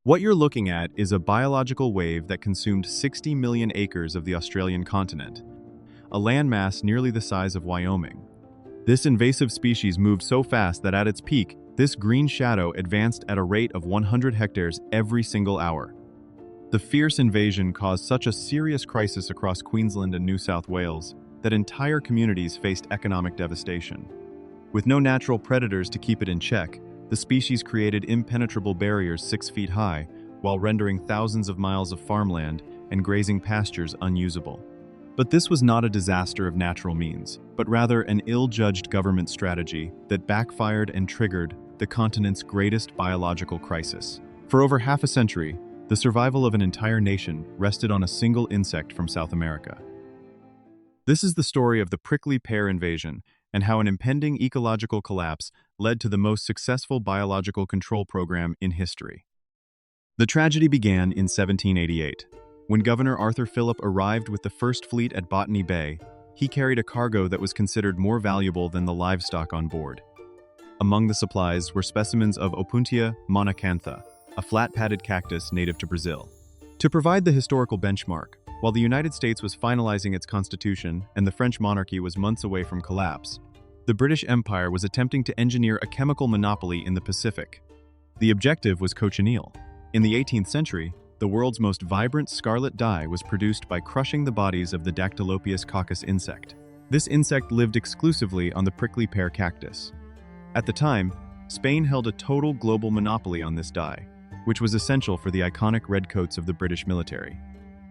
What you're looking at is a biological wave that consumed 60 million acres of the Australian continent, a landmass nearly the size of Wyoming. This invasive species moved so fast that at its peak, this green shadow advanced at a rate of 100 hectares every single hour. The fierce invasion caused such a serious crisis across Queensland and New South Wales that entire communities faced economic devastation. With no natural predators to keep it in check, the species created impenetrable barriers 6 feet high, while rendering thousands of miles of farmland and grazing pastures unusable. But this was not a disaster of natural means, but rather an ill-judged government strategy that backfired and triggered the continent's greatest biological crisis. For over half a century, the survival of an entire nation rested on a single insect from South America. This is the story of the prickly pear invasion and how an impending ecological collapse led to the most successful biological control program in history. The tragedy began in 1788. When Governor Arthur Phillip arrived with the first fleet at Botany Bay, he carried a cargo that was considered more valuable than the livestock on board. Among the supplies were specimens of Opuntia monacantha, a flat-padded cactus native to Brazil. To provide the historical benchmark, while the United States was finalizing its constitution and the French monarchy was months away from collapse, the British Empire was attempting to engineer a chemical monopoly in the Pacific. The objective was cochineal. In the 18th century, the world's most vibrant scarlet dye was produced by crushing the bodies of the Dactylopius coccus insect. This insect lived exclusively on the prickly pear cactus. At the time, Spain held a total global monopoly on this dye, which was essential for the iconic redcoats of the British military.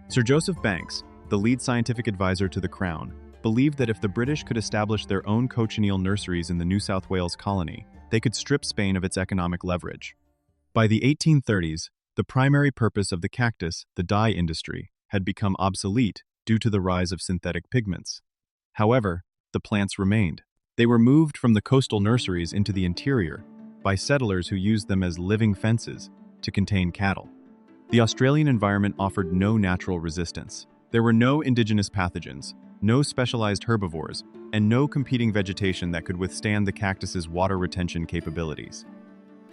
Sir Joseph Banks, the lead scientific advisor to the Crown, believed that if the British could establish their own cochineal nurseries in the New South Wales colony, they could strip Spain of its economic leverage. By the 1830s, the primary purpose of the cactus, the dye industry, had become obsolete due to the rise of synthetic pigments. However, the plants remained. They were moved from the coastal nurseries into the interior by settlers who used them as living fences to contain cattle. The Australian environment offered no natural resistance. There were no indigenous pathogens, no specialized herbivores, and no competing vegetation that could withstand the cactus's water retention capabilities.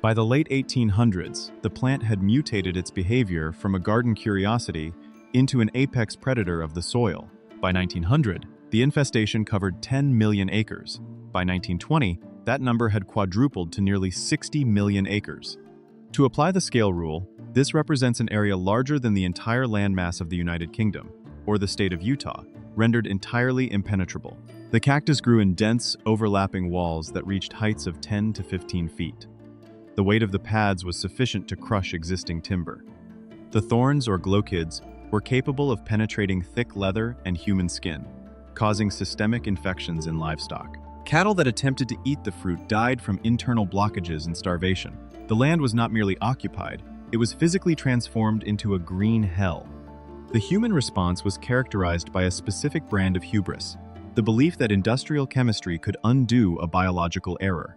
By the late 1800s, the plant had mutated its behavior from a garden curiosity into an apex predator of the soil. By 1900, the infestation covered 10 million acres. By 1920, that number had quadrupled to nearly 60 million acres. To apply the scale rule, this represents an area larger than the entire landmass of the United Kingdom, or the state of Utah, rendered entirely impenetrable. The cactus grew in dense, overlapping walls that reached heights of 10 to 15 feet. The weight of the pads was sufficient to crush existing timber. The thorns, or glochids, were capable of penetrating thick leather and human skin, causing systemic infections in livestock. Cattle that attempted to eat the fruit died from internal blockages and starvation. The land was not merely occupied, it was physically transformed into a green hell. The human response was characterized by a specific brand of hubris, the belief that industrial chemistry could undo a biological error.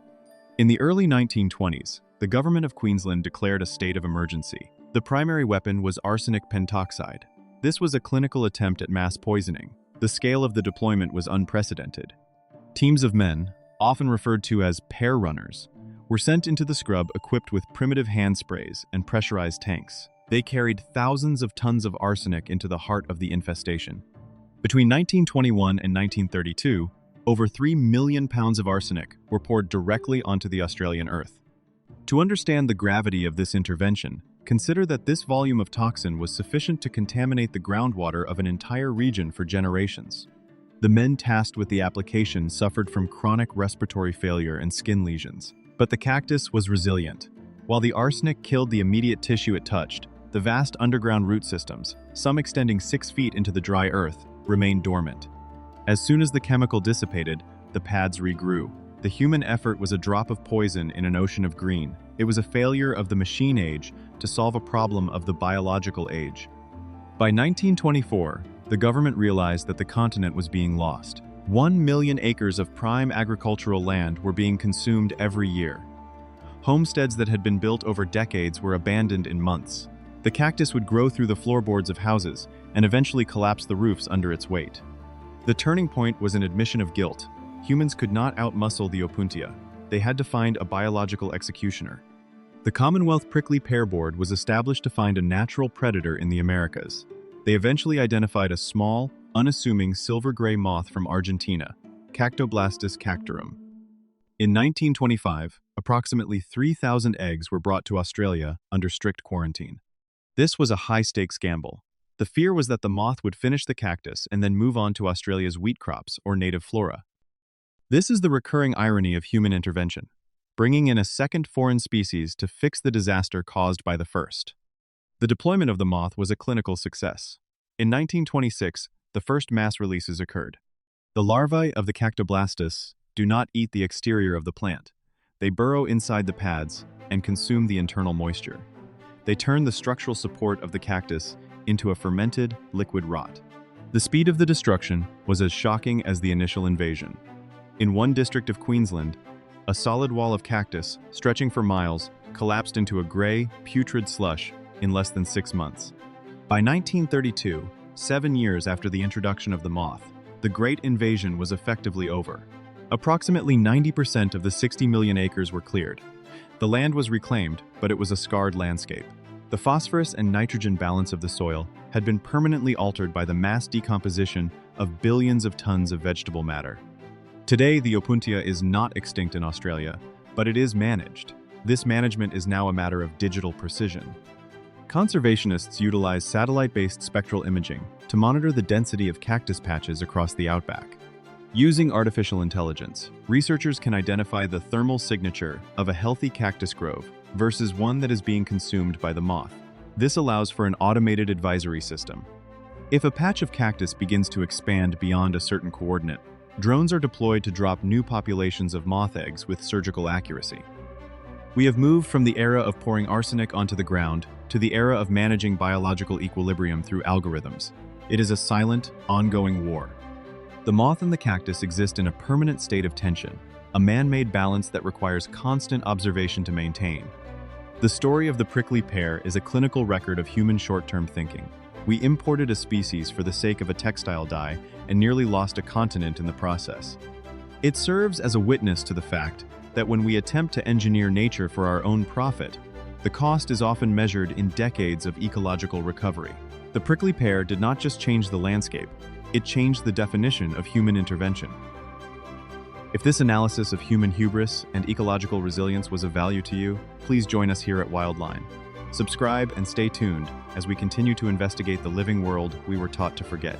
In the early 1920s, the government of Queensland declared a state of emergency. The primary weapon was arsenic pentoxide. This was a clinical attempt at mass poisoning. The scale of the deployment was unprecedented. Teams of men, often referred to as pear runners, were sent into the scrub equipped with primitive hand sprays and pressurized tanks. They carried thousands of tons of arsenic into the heart of the infestation. Between 1921 and 1932, over 3 million pounds of arsenic were poured directly onto the Australian earth. To understand the gravity of this intervention, consider that this volume of toxin was sufficient to contaminate the groundwater of an entire region for generations. The men tasked with the application suffered from chronic respiratory failure and skin lesions. But the cactus was resilient. While the arsenic killed the immediate tissue it touched, the vast underground root systems, some extending 6 feet into the dry earth, remained dormant. As soon as the chemical dissipated, the pads regrew. The human effort was a drop of poison in an ocean of green. It was a failure of the machine age to solve a problem of the biological age. By 1924, the government realized that the continent was being lost. 1 million acres of prime agricultural land were being consumed every year. Homesteads that had been built over decades were abandoned in months. The cactus would grow through the floorboards of houses and eventually collapse the roofs under its weight. The turning point was an admission of guilt. Humans could not outmuscle the Opuntia. They had to find a biological executioner. The Commonwealth Prickly Pear Board was established to find a natural predator in the Americas. They eventually identified a small, unassuming silver-gray moth from Argentina, Cactoblastus cactarum. In 1925, approximately 3,000 eggs were brought to Australia under strict quarantine. This was a high-stakes gamble. The fear was that the moth would finish the cactus and then move on to Australia's wheat crops or native flora. This is the recurring irony of human intervention, bringing in a second foreign species to fix the disaster caused by the first. The deployment of the moth was a clinical success. In 1926, the first mass releases occurred. The larvae of the Cactoblastus do not eat the exterior of the plant. They burrow inside the pads and consume the internal moisture. They turn the structural support of the cactus into a fermented, liquid rot. The speed of the destruction was as shocking as the initial invasion. In one district of Queensland, a solid wall of cactus, stretching for miles, collapsed into a gray, putrid slush in less than 6 months. By 1932, 7 years after the introduction of the moth, the Great Invasion was effectively over. Approximately 90% of the 60 million acres were cleared. The land was reclaimed, but it was a scarred landscape. The phosphorus and nitrogen balance of the soil had been permanently altered by the mass decomposition of billions of tons of vegetable matter. Today, the opuntia is not extinct in Australia, but it is managed. This management is now a matter of digital precision. Conservationists utilize satellite-based spectral imaging to monitor the density of cactus patches across the outback. Using artificial intelligence, researchers can identify the thermal signature of a healthy cactus grove versus one that is being consumed by the moth. This allows for an automated advisory system. If a patch of cactus begins to expand beyond a certain coordinate, drones are deployed to drop new populations of moth eggs with surgical accuracy. We have moved from the era of pouring arsenic onto the ground to the era of managing biological equilibrium through algorithms. It is a silent, ongoing war. The moth and the cactus exist in a permanent state of tension, a man-made balance that requires constant observation to maintain. The story of the prickly pear is a clinical record of human short-term thinking. We imported a species for the sake of a textile dye and nearly lost a continent in the process. It serves as a witness to the fact that when we attempt to engineer nature for our own profit, the cost is often measured in decades of ecological recovery. The prickly pear did not just change the landscape, it changed the definition of human intervention. If this analysis of human hubris and ecological resilience was of value to you, please join us here at Wildline. Subscribe and stay tuned as we continue to investigate the living world we were taught to forget.